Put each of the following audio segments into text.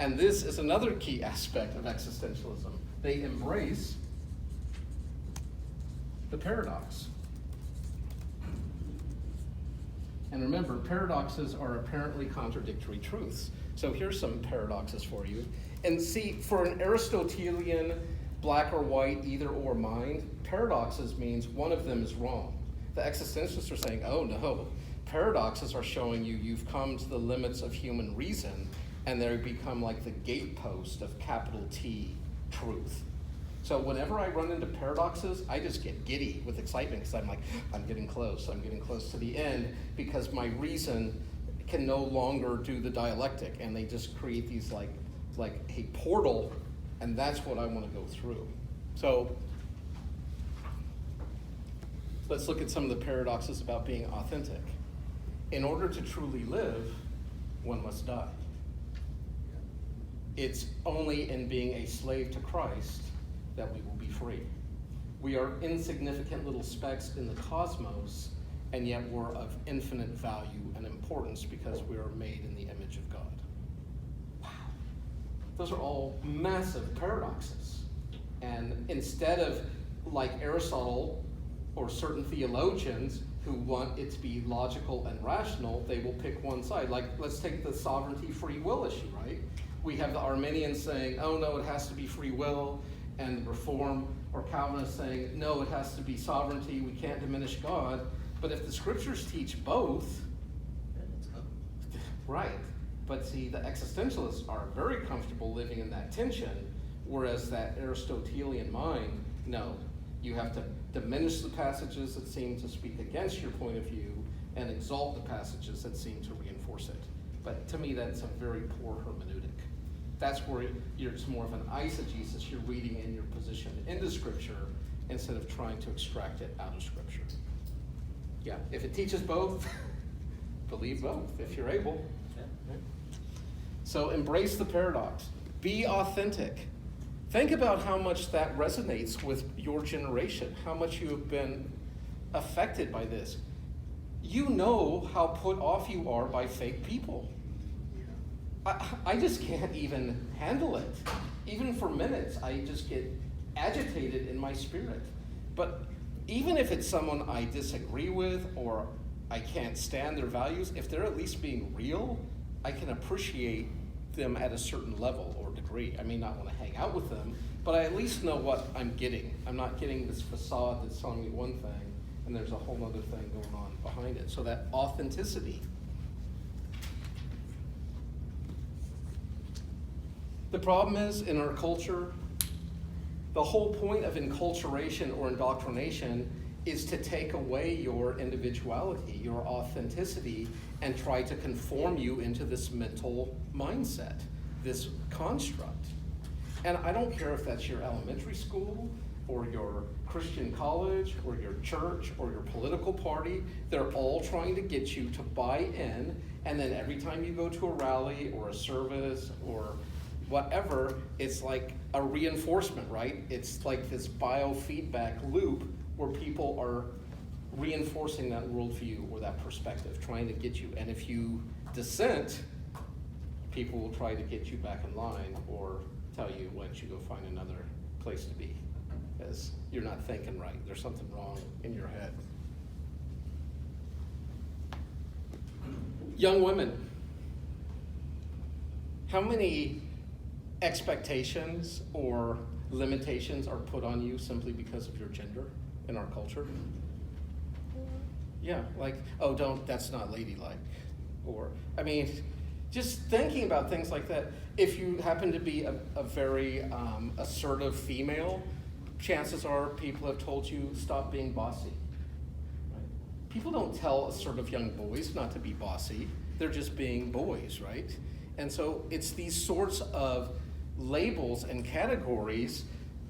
And this is another key aspect of existentialism. They embrace the paradox. And remember, paradoxes are apparently contradictory truths. So here's some paradoxes for you. And see, for an Aristotelian black or white, either or mind, paradoxes means one of them is wrong. The existentialists are saying, oh no, paradoxes are showing you've come to the limits of human reason, and they become like the gatepost of capital T truth. So whenever I run into paradoxes, I just get giddy with excitement because I'm like, I'm getting close to the end, because my reason can no longer do the dialectic, and they just create these like a portal, and that's what I want to go through. So let's look at some of the paradoxes about being authentic. In order to truly live, one must die. It's only in being a slave to Christ that we will be free. We are insignificant little specks in the cosmos, and yet we're of infinite value and importance because we are made in the image of God. Wow. Those are all massive paradoxes. And instead of, like Aristotle or certain theologians who want it to be logical and rational, they will pick one side. Like, let's take the sovereignty free will issue, right? We have the Arminians saying, oh no, it has to be free will, and the Reform or Calvinists saying, no, it has to be sovereignty, we can't diminish God. But if the scriptures teach both, right, but see, the existentialists are very comfortable living in that tension, whereas that Aristotelian mind, no, you have to diminish the passages that seem to speak against your point of view and exalt the passages that seem to reinforce it. But to me, that's a very poor hermeneutic. That's where it's more of an eisegesis. You're reading in your position into Scripture instead of trying to extract it out of Scripture. Yeah, if it teaches both, believe both if you're able. Yeah. So embrace the paradox. Be authentic. Think about how much that resonates with your generation, how much you have been affected by this. You know how put off you are by fake people. I just can't even handle it. Even for minutes, I just get agitated in my spirit. But even if it's someone I disagree with or I can't stand their values, if they're at least being real, I can appreciate them at a certain level or degree. I may not want to hang out with them, but I at least know what I'm getting. I'm not getting this facade that's telling me one thing, and there's a whole other thing going on behind it. So that authenticity. The problem is, in our culture, the whole point of enculturation or indoctrination is to take away your individuality, your authenticity, and try to conform you into this mental mindset, this construct. And I don't care if that's your elementary school or your Christian college or your church or your political party, they're all trying to get you to buy in, and then every time you go to a rally or a service or whatever, it's like a reinforcement, right? It's like this biofeedback loop where people are reinforcing that worldview or that perspective, trying to get you. And if you dissent, people will try to get you back in line or tell you, why don't you go find another place to be, because you're not thinking right. There's something wrong in your head. Young women, how many expectations or limitations are put on you simply because of your gender in our culture? Yeah, like, oh, that's not ladylike. Or, I mean, just thinking about things like that. If you happen to be a very assertive female, chances are people have told you, stop being bossy. Right? People don't tell assertive young boys not to be bossy. They're just being boys, right? And so it's these sorts of labels and categories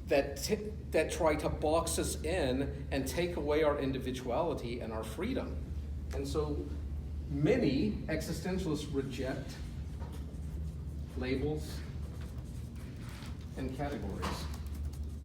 that try to box us in and take away our individuality and our freedom. And so many existentialists reject labels and categories.